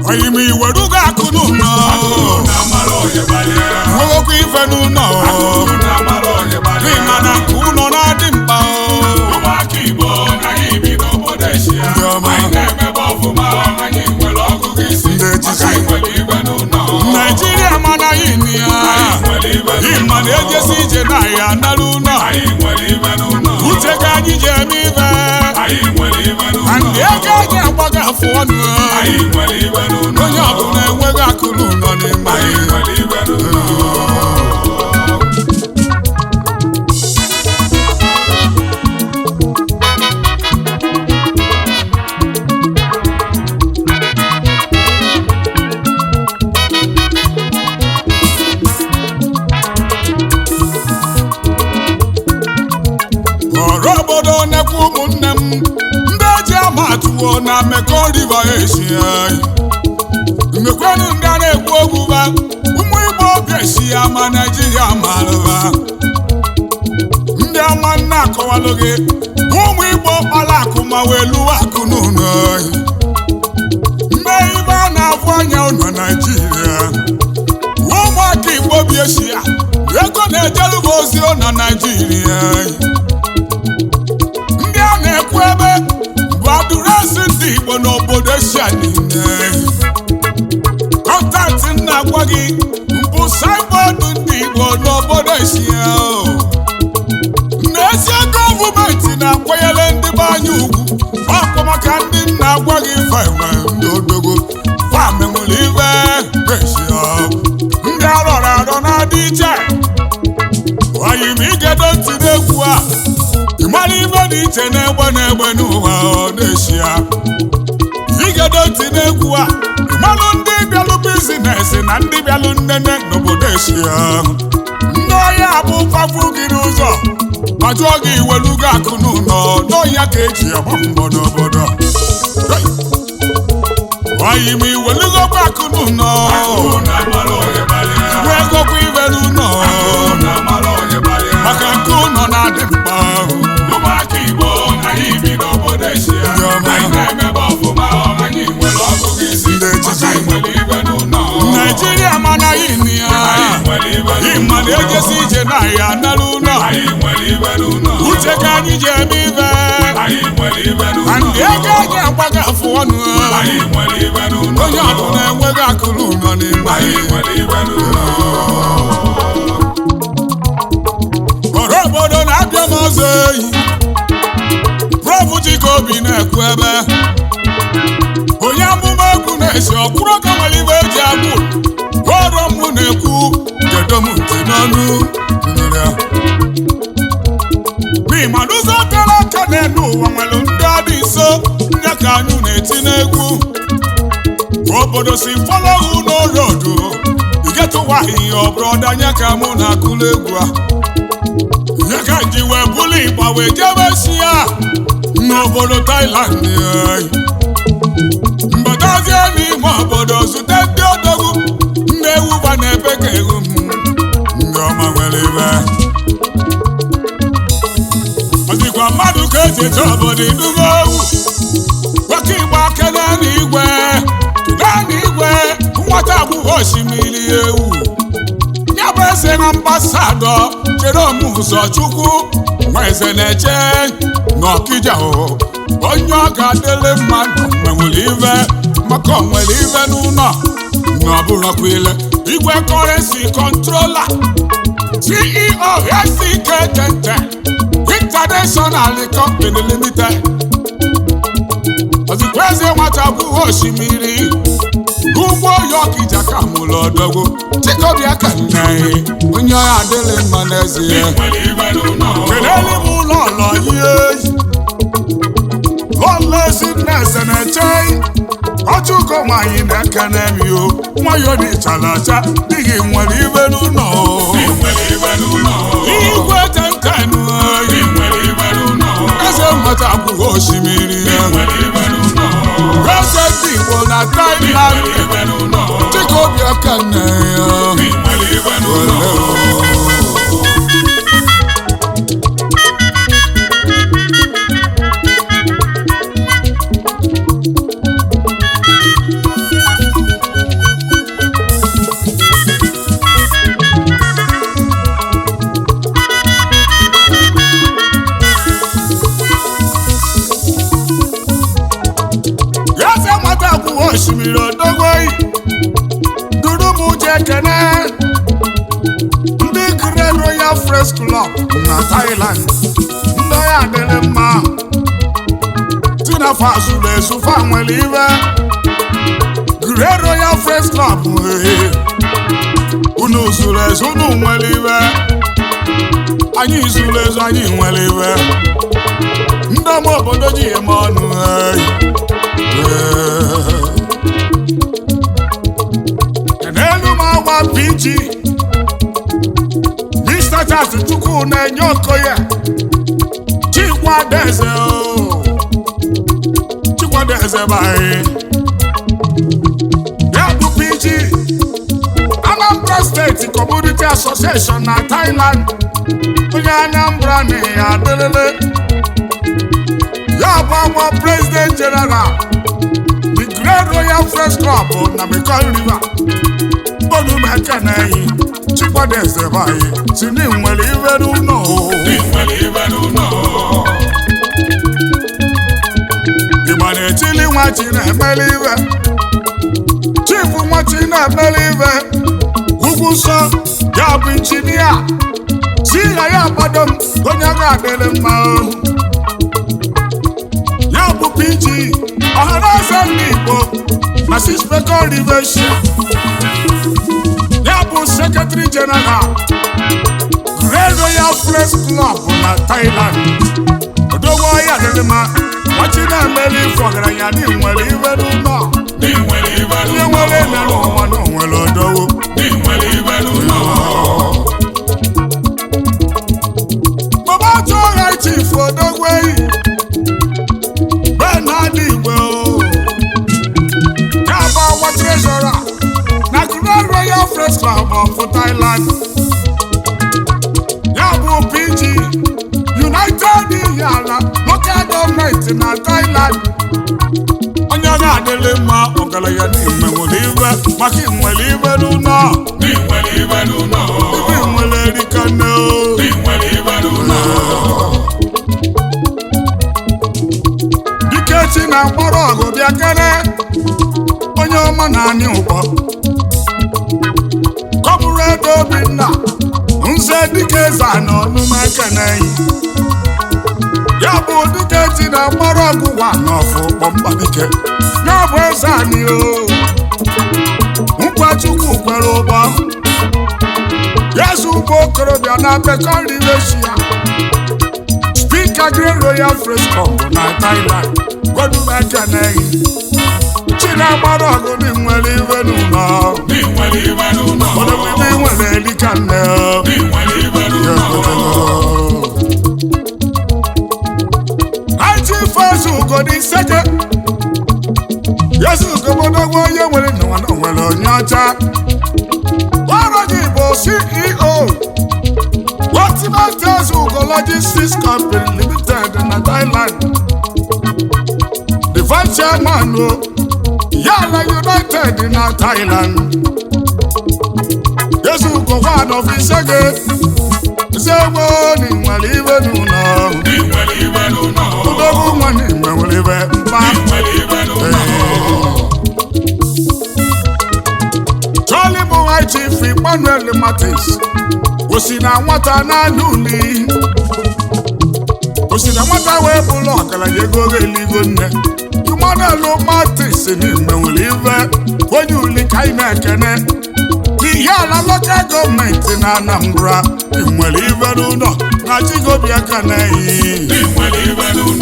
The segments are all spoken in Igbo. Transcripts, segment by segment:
Oyimi weruga akunu no Woku ifenu no Rimana kuno na dimba Umakibo na ibi no bodeshia Maineme bofuma Manyi mwelo kukisi Nigeria mana inia Imane ejesi jenaya naluna Uteka njijemive Andi eka jangwaga fonu Onye ọbụla enweghị akụrụ nọ n'ime ọrụ obodo nekwu ụmụnne m ndị eji ama atụwo na Mekong River Asia mmekwenu ndị a na-ekwu okwu ba ụmụ Igbo obi esi ya ma Nigeria malụba ndị ọma nna akọwalụ gị ụmụ Igbo kpara akụ ma wee lụwa akụ n'ụlọ mgbe ibe a na-afụ anya ụlọ Nigeria ụmụaka Igbo bi esi ya ego na-ejeruba ozi na Nigeria ndị a na-ekwu ebe bụ adụresi ndị Igbo n'obodo Asia niile kọntaktị nna gwa gị mbụ saịbọọdụ ndị Igbo n'obodo Asia n'ezie gọọmenti na-akwanyere ndị be anyị ugwu ọkwa maka ndị nna gwa gị fenwe ndị odogo famenwere ibe Asia ndị arọrọ arọ na-adị iche anyị ma igedo ntị n'egwu a ịmara ibe dị iche na-egbe n'ụwa Asia igedo ntị n'egwu a ịmalụ ndị bịalụ bizinesi na ndị bịalụ nnene n'obodo Asia ndị ọhịa bụ fafu gị n'ụzọ ma jụọ gị iwelugo akụ n'ụlọ n'ọhịa ka eji agba mbọ n'obodo anyị ma iwelugokwa akụ n'ụlọ iwe egokwa ibe n'ụlọ maka nke ụlọ na-adị mkpa ụmụaka Igbo na ibi n'obodo Asia anyị na-emebe ọfụma anyị nwere ọgụgụ isi Nigeria mana ini ya ịmana ejesi ije na ya nara ụlọ uche ka anyị ji eme ibe ndị ego eji agbaga afụ ọnụ onye ọbụla enweghị akụrụ ụlọ n'ime ọrụ obodo na-abịa m ọzọ eyi Prof Chikobi na-ekwu ebe onye amụma egwu na-esi ọkwụrụ ka nwere ibe eji agbụ ọrụ mụ na-ekwu kedo m ntị n'ọnụ n'ịmana ụzọ tere aka n'elu ụwa nwere ndị ọdị nso nye ka anyị na-eti n'egwu obodo si fọlọhụ n'orodo igetụwaghị ihe ọ bụrụ ọdanye ka mụ na-akụlụ egwu a nye ka nji wee bụlụ ịgba wee jebe si ya n'obodo Thailand mbatazie n'ime obodo zute ndị odogwu ndị ewuba na-ebe ka ewu m ndị ọma nwere ibe ọdịkwa mmadụ ka eji eje obodo idugo ewu nwoke Igbo aka naanị igwe nwata agbụghọ osimiri ewu ya bụ eze na ambasadọ Jerome Ụzọchukwu nwa eze na-eche n'Ọkịja onye ọ ga-adịrị mmadụ nwere ibe maka o nwere ibe n'ụlọ na ọ bụrụkwa ile igwe kọrensi kọntrola CEO SK International Company Limited ozikwa eze nwata agbụghọ osimiri ugbo ya Ọkịja ka mụrụ ọdọgwo Chikobi aka nne onye ọ adịrị mma n'ezie kelele m ụlọ ọlọ ihe lọlesi nneze na-eche ọchụko nwanyị na-ekene m yo nwayọ dị chalacha dịghị nwere ibe n'ụlọ igwe tentenụ eze nwata agbụghọ osimiri eze ndị Igbo na Thailand Chikobi obi aka nne ya nwere ibe n'ụlọ osimiri odogwoyi duru m uche ekene ndị Great Royal Friends Club na Thailand ndị ọya adịrị mma tinafa zuru ezu fa nwere ibe Great Royal Friends Club unu zuru ezu unu nwere ibe anyị zuru ezu anyị nwere ibe ndị ọma obodo ji eme ọnụ PG Mr. Charles Chukwu na-enye Okoye Chikwadeze Chikwadeze bayi ya bụ PG Anambra State Community Association na Thailand onye Anambra na ya adịrịrị ya bụ agwa President General the Great Royal Friends Club na Mekong River Bonu meka na yi Chikwadeze bayi si ni nwere ibe n'ụlọ Igba na-etili nwa chi na-emeli ibe Chifu nwa chi na-emeli ibe ugwu nsọ ya bụ injinia si na ya agbado m onye ga-adịrị mma ya bụ PG ọhanaeze ndị Igbo na Mekong River ya bụ Secretary General Great Royal Friends Club na Thailand odogwo ya adịrị mma wachi na-emeli ife ọgaranya ndị nwere ibe n'ụlọ ihe nwere mere ụwa na onwere odogwo Baba Joy Chief Odogwoyi Bernard Igwe ya bụ awa treasurer na Great Royal Friends Club of Thailand ya bụ PG United Ihiala Local Government na Thailand onye ga-adịrị mma ọgaranya n'ime nwere ibe maka inwere ibe n'ụlọ ibe nwere erika nne Dikechi na mkpọrọ ọgụ bịa kere onye ọma na anyị ụkpọ Comrade Obinna nze dike eze na ọnụma ekeneyi ya bụ Dikechi na mkpọrọ ọgụ wa n'ọfụ kpọmba dike ya bụ eze anyị Nkwachukwu kwere ụgbọ Yesu bụ okorobịa na Mekong River Speaker Great Royal Friends Club na Thailand Goduma ekeneyi Chinagbara ọgụ dị nwere ibe n'ụlọ Odogwu nwere elika nne Haji Fezu Ugodi Seke Yesu Ugobodogwu onye nwere n'ụwa na nwere onye ọcha Waraji bụ CEO Ultimate Ugo Logistics Company Limited na Thailand the Vice Chairman Yala United na Thailand Yesu Ugo one of his Zewo ni nwere ibe n'ụlọ Odogwu nwa ni nwere ibe mpa Charlie Boy Chief Emmanuel Matis osi na nwata na-anụ uli osi na nwata wee bụlụ ọgaranya ego eligo nne Emmanuel Matis n'ime nwere ibe onye uli ka anyị na-ekene Ihiala Local Government na Anambra nwere ibe n'ụlọ na Chigobi aka na-eyi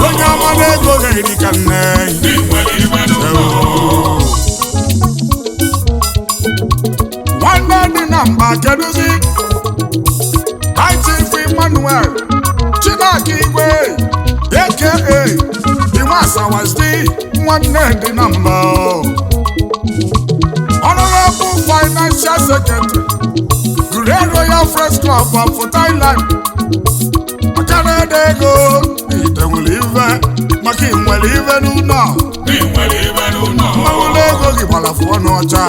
onye ọma na-ego ga-eri ka nne nwanne dị na mba kedụzi Chief Emmanuel Chinaka Igwe aka Iwasawasdi nwanne dị na mba Honorable bụ financial secretary Grand Royal Friends Club of Thailand maka na-ede ego ite nwere ive maka inwere ive n'ụlọ mmanwụla ego gị gbalafu ọnụ ọcha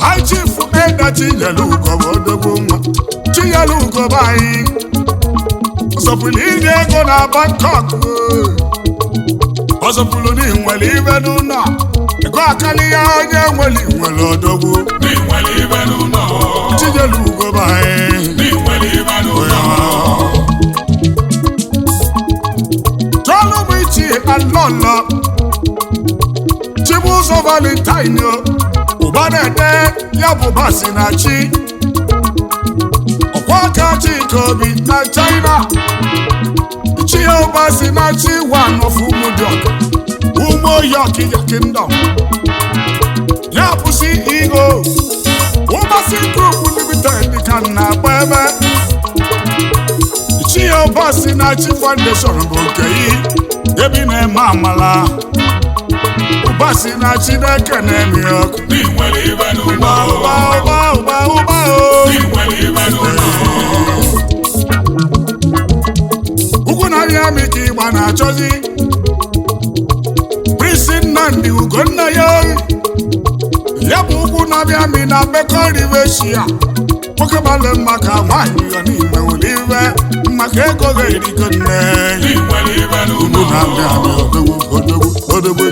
High Chief Eda Chinyelugo bụ odogwu nwa Chinyelugo bụ anyị ọsọpụrụ inye ego na Bangkok ọsọpụrụ na inwere ive n'ụlọ ego akali ya onye nwere odogwu Chinyelugo bụ anyị Tolumichi Alolo Chibuzo Valentine Ụbanede ya bụ Basinachi Ọkwaka Chikobi na China Chie Basinachi one of Umuyoki Kingdom ya bụ CEO Ubasi Group Limited ka na-agba ebe Chie Basinachi Foundation bụ nke yi ebi na-eme amala Basinachi na-ekene ọkụ ugwu na-arịa amị ka ịgba na-achọzi Prince Nnamdi Ugonna ya bụ ugwu na-abịa amị na Bekọriveshia nwoke gbara maka nwaanyị ya n'ime nwere iwe maka ego ga-erigo nne ugwu na-abịa amị odogwu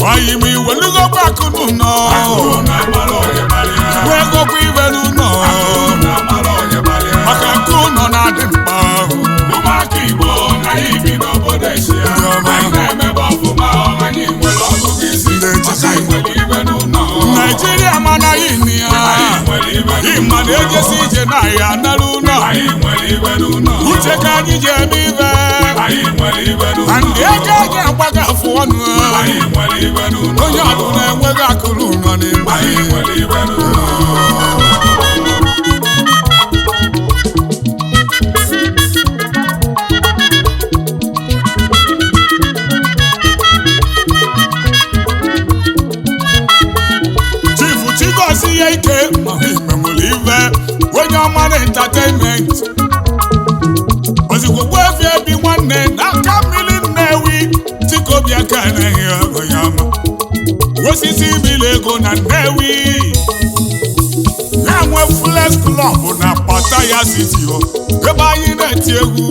Why me when you go back to no? We go quiver no. Makakuno na dimba. Umaki bo na ibi no bodesia. I remember for my money when I go visit. Nigeria mana inia. Imadeje sije na ya na luna. Uche kanyi jemive. And ega ya baga fonu. Onye ọdụ na-enweghị akụrụ nọ n'ime Chifu Chigozie ya ike ma imemụrụ ive onye ọma na entertainment ozigbo efi ebi nwanne n'aka mmiri Nnewi Chikobi aka na-ehi ọgụ ya ma osisi mmiri ego na Nnewi na-enwe Flex Club na Pattaya City ebe anyị na-eti egwu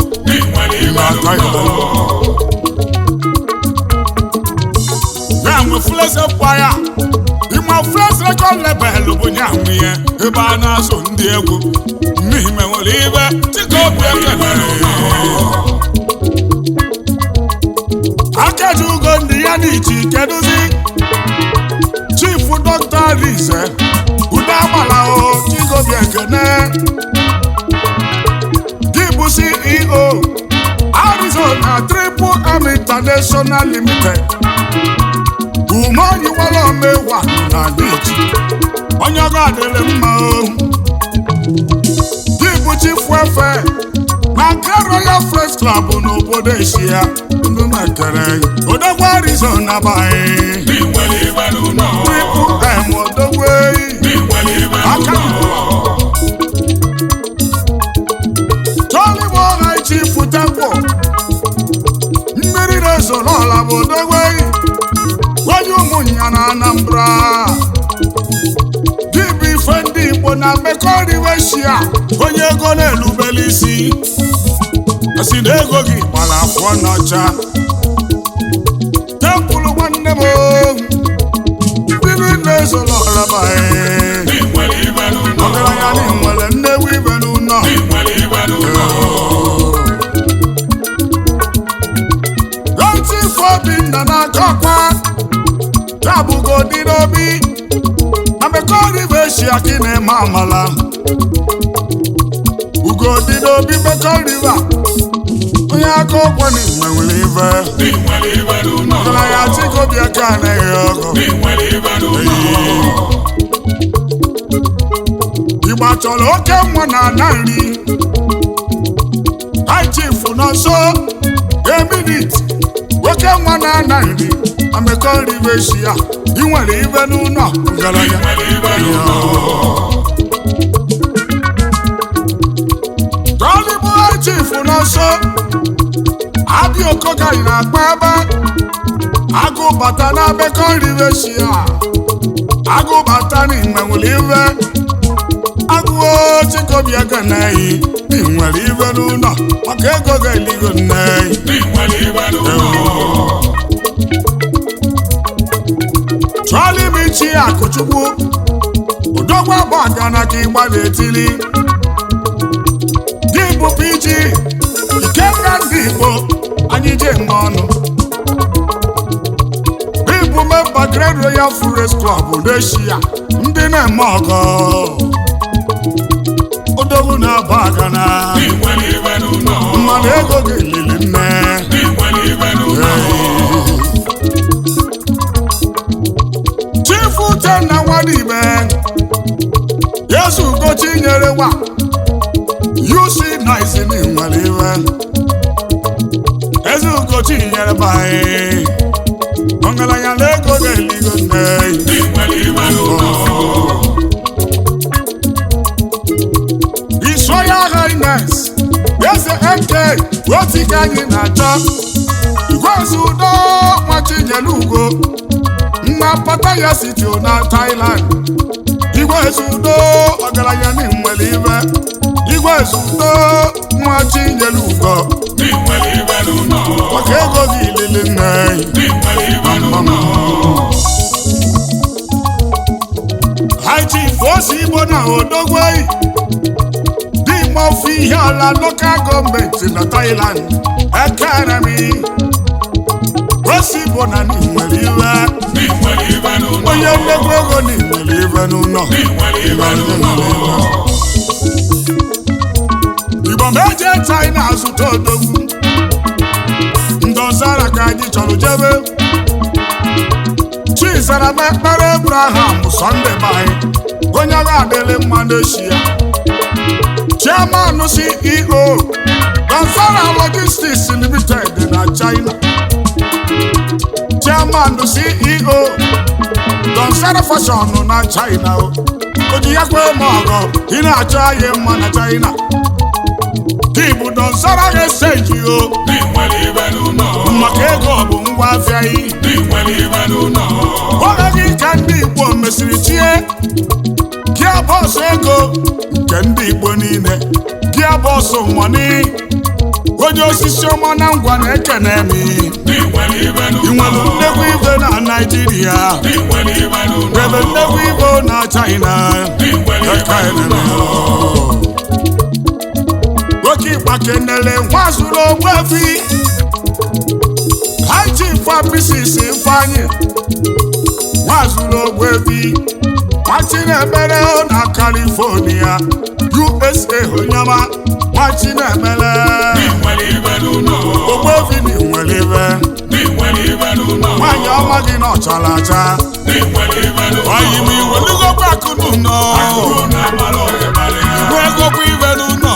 na-enwe Flex Empire ịma Flex Record Label bụ nye ahụ ihe ebe a na-asụ ndị egwu mmemme nwere ibe Chikobi Akaji ugo ndị ya n'ichi keduzi Chief Dr. Rize Udagbala Chikobi Ekene Gibu CEO Arizona Triple M International Limited Umonyi wala mewa na n'ichi onye ọga adịrị mma Gibu Chief Wefe na Grand Royal Friends Club n'obodo Eshia ndụ mekere odogwu Arizona baị Triple M odogwu aka Tolibo High Chief Temple mmiri na-eso n'ọla bụ odogwu onye ụmụnya na Anambra Gibu ife ndị Igbo na Bekọriveshia onye ego na-elubeli isi asi na ego gị gbara afọ n'ọcha Temple nwanne m mmiri na-eso n'ọla baị ọgaranya na nwere Nnewi ibe n'ụlọ Chief Obinna na-akọkwa ya bụgo dị n'obi na Bekọriveshia ka ị na-eme amala ugodi n'obi Bekọriva onye aka ọkwọ n'ime nwere ive ọgaranya Chikobi aka na-ehe ọgụ Igba chọrọ oke nwa na ana nri High Chief nọ nso eminit oke nwa na-anaghị amekọrọ ibe shi ya ị nwere ibe n'ụlọ ngaranya Tọọlịbụ chifu n'ọsọ abịa okoga ị na-akpa ebe agụ bata na abekọrọ ibe shi ya agụ bata n'ime nwere ibe agụọ chikobi aka na-eyi ị nwere ibe n'ụlọ maka ego ga-eligo nneyi Tọọlịbụ Akụchukwu Odogwu agba aka na ka ịgba na-etili gị bụ PG Ikenga ndị Igbo anyị je mma ọnụ ịbụ memba Grand Royal Forest Club n'Eshia ndị na-eme ọgọ Odogwu na-agba aka na mmanụ ego ga-elili nne Chifu Uchenna Nwadime Yesu Ugochi nyere wa UC Nice ni nwere iwe Yesu Ugochi nyere bae Ongalanya lego ga-eligo nne His Royal Highness Eze MK Otika anyị na-achọ Igwezu Udo Nwachinyelu na Pattaya City na Thailand Igwezu Udo ọgaranya ni nwere ibe Igwezu Udo Nwachinyelu maka ego gị ilili nne High Chief Osi Igbo na Odogwei dị mma ofe ihe ala local gọọmenti na Thailand Academy Osi Igbo na ni nwere ibe onye mmegbu ego ni nwere ibe n'ụlọ Igbo meje China azụta odogwu ndọzara ka anyị chọrọ jebe Chizara mekpere Abraham Sunday bai onye ga-adịrị mma n'Eshia Chairman CEO Donsara Logistics Limited na China Chairman CEO Donsara Fashion na China oji ya kwe mọgọ ị na-achọ ahịa mma na China Ibu Donsara ga-eseji maka ego bụ ngwa afịa yi oge gị ka ndị Igbo mesiri chie Gia Boss ego nke ndị Igbo niile Gia Boss money onye osisi ọma na ngwa na-ekene m ị nwere nnekwu ibe na Naịjirịa ebe nnekwu ibe na China oke ịgba kenele nwa zuru Ogbuefi High Chief Mrs. Ifeanyi nwa zuru Ogbuefi Nwachinemere na California USA onyama Nwachinemere Ogbuefi ni nwere ibe nwanyị ọma gị na ọchara acha oyi m iwelugokwa akụ n'ụlọ egokwa ibe n'ụlọ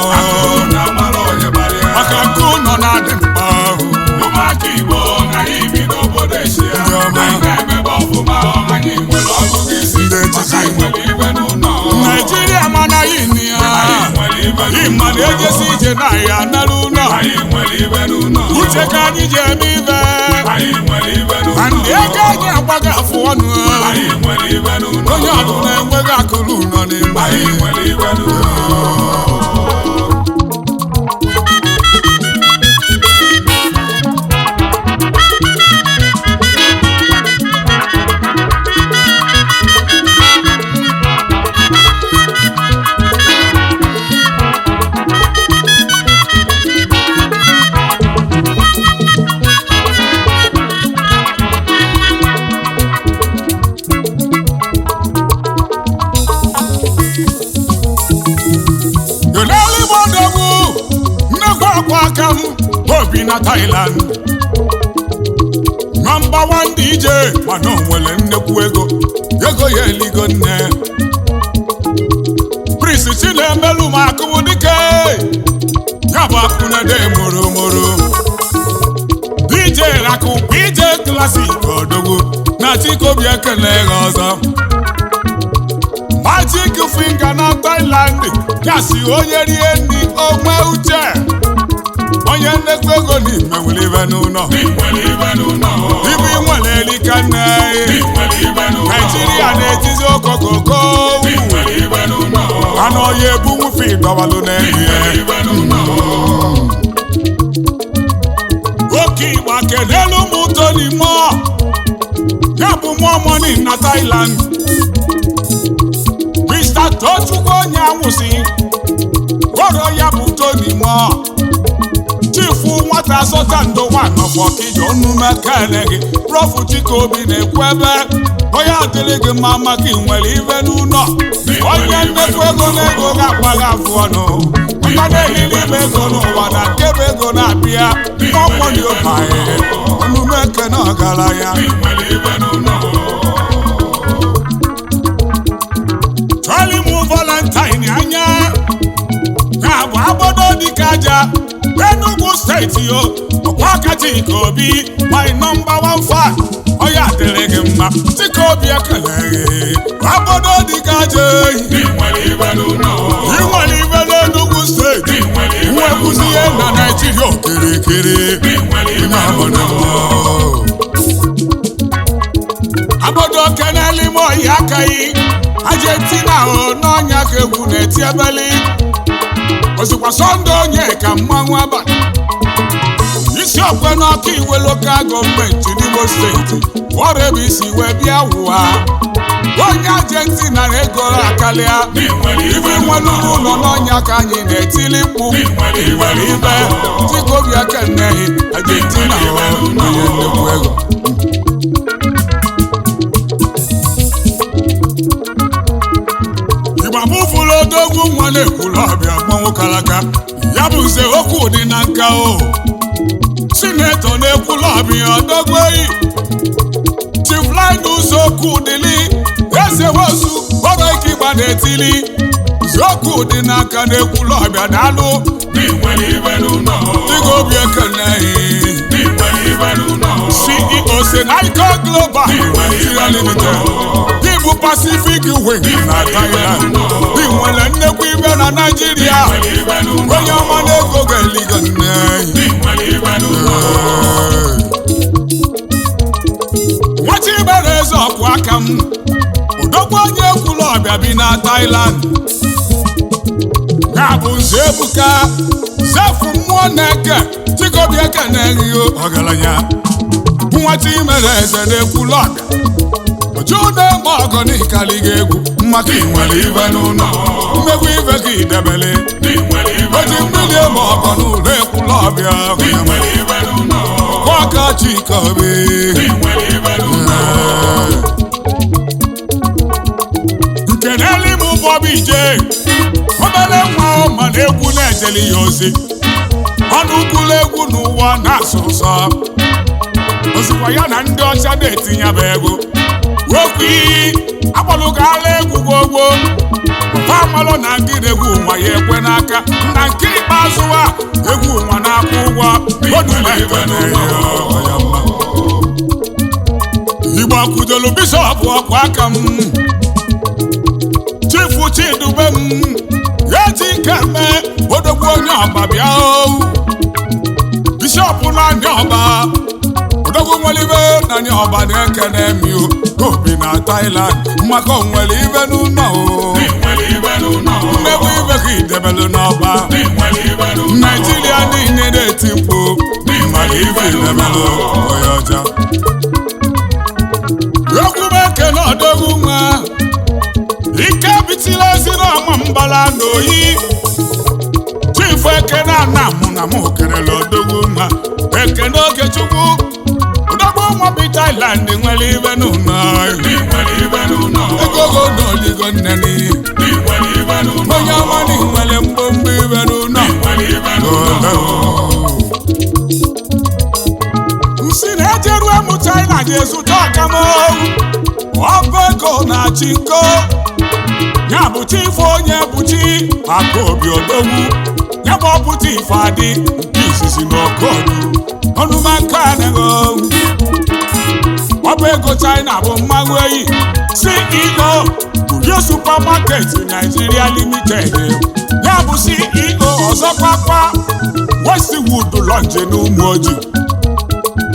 maka nke ụlọ na-adị mkpa Nigeria mana yini ya imani ejesi ije na ya n'ụlọ uche ka anyị ji eme ibe ndị ego anyị agbaghị afụ ọnụ onye ọbụla enweghị akụrụ ụlọ n'ime Obi na Thailand Number 1 DJ mana o nwere nnekwu ego ya eligo nne Prince Chinemelu Makụ dike ya bụ akụ na de mụrụ DJ akụ PJ Classic odogwu na Chikobi ekele ọzọ Magic Finger na Thailand ya si onye rie nri onwe uche onye nnekwu ego n'ime nwere ibe n'ụlọ ibu nwere elika nne Naijiria na-etizi okokoko anụ ọya ebu nwufe ịdọbalụ n'elu ya oke ịgba kelelu ụmụ Tony Moore ya bụ More Money na Thailand Mr. Tochukwu onye anwụsị gwọrọ ya bụ Tony Moore chifu nwata asọta ndụwa nọfọ kije onume kene gị Prof Chikobi na-ekwu ebe onye adịrị gị mma maka inwere ibe n'ụlọ onye nnekwu ego n'ego ga-akpaghị afụ ọnụ maka ehiri ime ego n'ụwa na nkebe ego na-abịa ọmọdị ụbaghị onume kene ọgaranya Charlie mụ Valentine anya ga-abụ agbodo dịka aja Enugu steeti yo ọkwa aka Chikobi my number 1 fan onye adịrị gị mma Chikobi ekele agbodo dịka aja inwere ibe n'Enugu steeti nwekwuzi ihe na Naijiria okirikiri agbodo keneli m oyi akaghị Argentina o n'ọnya ka egwu na-eti ebeli ozikwa Sunday onye ka mmanwụ abalị isi okwe n'ọka iwe lokal gọọmenti n'Imo steeti ọrụ ebe isi wee bịa wụwa onye Argentina na-ego akalịa ibe nwere ụlọ n'ọnya ka anyị na-etili mkpu nwere ibe Chikobi ekeneghị Argentina onye nnekwu ego Igba odogwu nwa na-ekwulu ọbịa mmanwụ kalaka ya bụ nze okwu dị na nka o Sinetọ na-ekwulu ọbịa odogwu eyi Chief Linus okwu dịli eze wozu ọrụ ike ịgba na-etili okwu dị n'aka na-ekwulu ọbịa daalụ Chikobi ekeneghị CEO Senaiko Global Nigeria Limited Ibu Pacific Wing na Thailand inwere nnekwu ibe na Nigeria onye ọma na-ego ga-eligo nne nwata ibere eze ọkụ aka m odogwu onye ekwulu ọbịa bi na Thailand ya bụ nze Ebuka zefu mmụọ na-eke Chikobi ekeneghị ọgaranya nwata imere eze na-ekwulu ọbịa oju na-eme ọgọ n'ịkali gị egwu maka inwere ibe n'ụlọ mmegbu ibe gị idebele oji mmiri eme ọgọ n'ụlọ ekwulu ọbịa aka Chikobi nke n'elu ime Bobby J obere nwa ma na-egwu na-ejeli ya ozi ọnụ ukwulu egwu n'ụwa na-asọ ụsọ ozikwa ya na ndị ọcha na-etinyebe ego okwu iyi akpọlụgala egwu gbogbo papa amalụ na ndị egwu nwa ya ekwe n'aka na nke ikpeazụ a egwu nwa na-akwụ ụgwọ Igbo kwudolu bishọp ọkwa aka m Chifu Chidube m eji ike mee odogwu onye ọba bịa bishọp na ndị ọba odogwu nwere ibe na ndị ọba na-ekene mi obi na Thailand maka onwere ibe n'ụlọ mmegbu ibe ka idebelu n'ọba Naijiria niile na-eti mkpu maka ibe idebelu onye ọcha okwube ekene odogwu nwa ike bitila eziri ọma mbala n'oyi Chifu Ekene Anamụ na mụ kerele odogwu nwa ekene Okechukwu odogwu nwa bi Thailand nwere ibe n'ụlọ egogo n'oligo nneni onye ọma na nwere mgbomgbo ibe n'ụlọ nsi na-ejeru emu China ga-ezute ọkamowu ọba ego na chinko ya bụ Chifu onye bụ chi Akụobi odogwu ya bụ ọpụta ife adị nke izizi Ezi n'Okodu ọnụmakanego ọba ego China bụ mmanwụ eyi CEO Urio Supermarket Nigeria Limited ya bụ CEO ọzọkwakwa Westwood Lounge n'Ụmụoji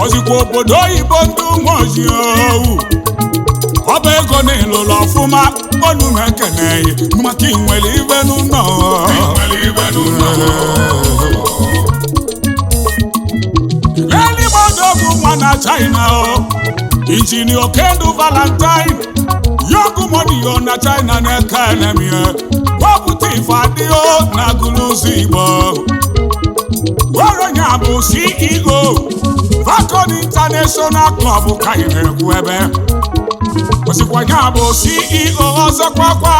ozikwa obodo oyibo ndị Ụmụoji ọba ego n'ịlụlụ ọfụma ọnụ na-ekeneghị maka inwere ibe n'ụlọ eligbodogu nwa na China Injinia Okendu Valentine yogu money na China na-ekene wapụta ife adịghị na gụlụzi Igbo Woronya bụ CEO Falcon International Club ka ị na-ekwu ebe Osikwanya bụ CEO ọzọkwakwa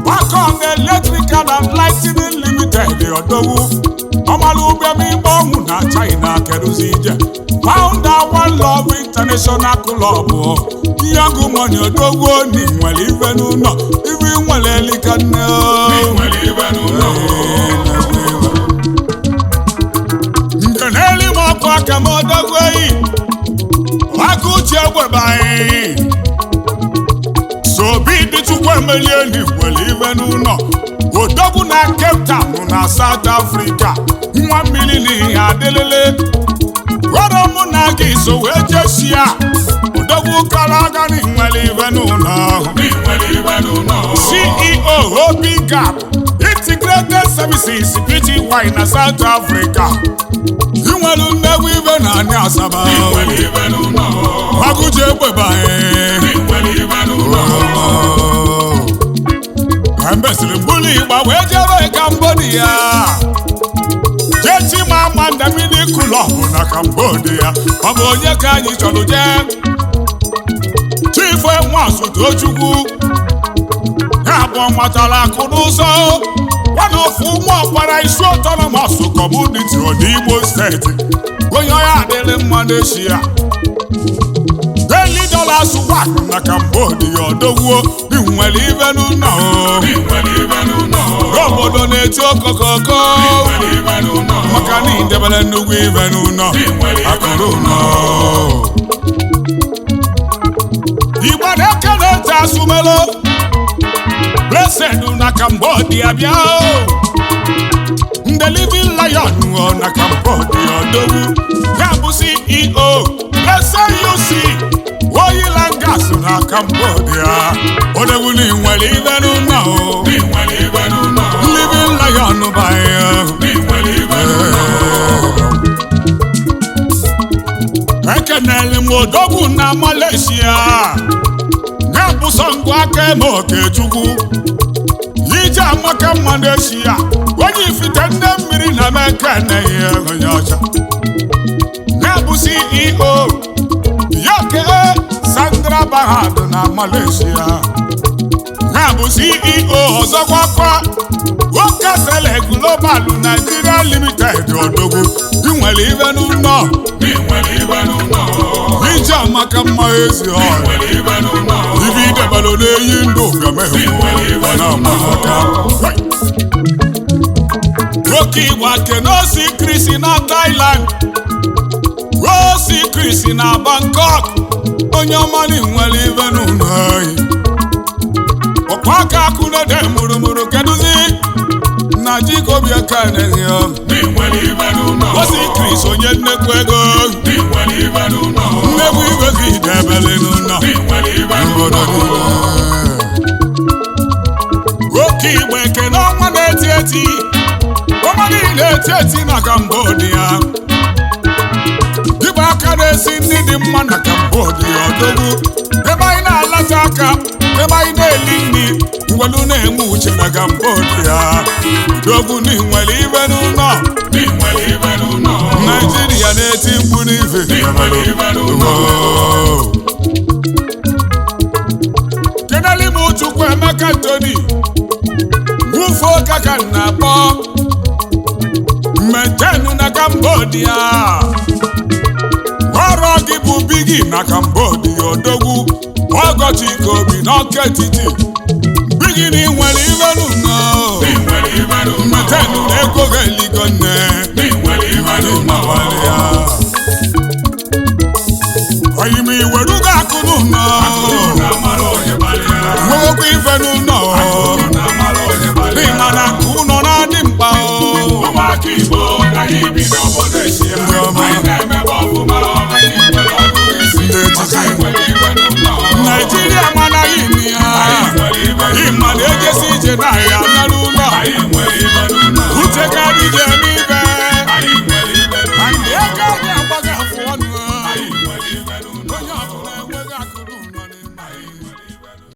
Falcon Electrical and Lighting Limited odogwu ọmalụbịamigbe ọnwụ na China keduzi ije Founder One Love International Club young money odogwu ni nwere ife n'ụlọ ife nwere elika nne nkeneli m ọkụ aka m odogwu eyi aka uche egwebeghị sobi dị Chukwu emelie ni nwere ife n'ụlọ odogwu na Cape Town na South Africa nwa mmiri n'ihe adịlele gwara mụ na gị so wee jesia odogwu kara aga ni nwere ife n'ụlọ CEO Obi Gap Integrated Services Pty na South Africa inwelu nnegwu ife na anyị Asaba magụji egbebeghị embesiri mbuli Igba wee jebe Cambodia jeti mama ndamini Club na Cambodia ọ bụ onye ka anyị chọrọ jee Chief Enwasu Tochukwu ya bụ matara akụ n'ụzọ one of ụmụọkpara isi autonomous community n'Imo State onye ọya adịrị mma n'Eshia Daily Dollars Work na Cambodia odogwuo nwere ibe n'ụlọ obodo na-eti okokoko maka na idebere nnukwu ibe n'ụlọ akụrụ ụlọ Igbo na-ekele ete asụmelo Blessed na Cambodia bịa The Living Lion na Cambodia odogwu ya bụ CEO Blessed UC Oil and Gas na Cambodia odogwu na nwere ibe n'ụlọ Living Lion baya ekenele m odogwu na Malaysia ya bụ Sọngụ aka eme Okechukwu ije amaka mma n'Eshia onye ifite nne mmiri na mekeneghị onye ọcha ya bụ CEO Yoke Sandra Bahad na Malaysia ya bụ CEO ọzọkwakwa Wokasele Global Nigeria Limited odogwu inwere ibe n'ụlọ ije amaka mma ezi ọrụ ibe idebalo na-eyi ndụ nwoke Igbo Kenosi Chris na Thailand Rosi Chris na Bangkok onye ọmali nwere ibe n'ụlọ anyị ọkwa aka akụnede mụrụmụrụ keduzi na jikobi aka n'ehi Rosi Chris onye nnekwu ego nnekwu ibe gị debele n'ụlọ nwoke Igbo Ekene ọnwa na-eti eti ọnwa niile eti eti na Cambodia dịba aka na-esi nri dị mma na Cambodia odogwu ebe anyị na-alata aka ebe anyị na-eli nri ngwelu na-enwe uche na Cambodia odogwu na nwere ibe n'ụlọ Naijiria na-eti mkpu n'ife keneli m Chukwu Emeka Tony Nwufo kaka na-akpọ Mmetenu na Cambodia ọrụ gị bụ Bigi na Cambodia odogwu Ọgọchike Obi n'Ọka Etiti Bigi na nwere ibe n'ụlọ Mmetenu na ego ga-eligo nne n'ụlọ. Oyi m iwerugo akụ n'ụlọ. Nwoke ife n'ụlọ. Ịma na nke ụlọ na-adị mkpa. Ụmụaka Igbo na anyị bi n'obodo Eshia.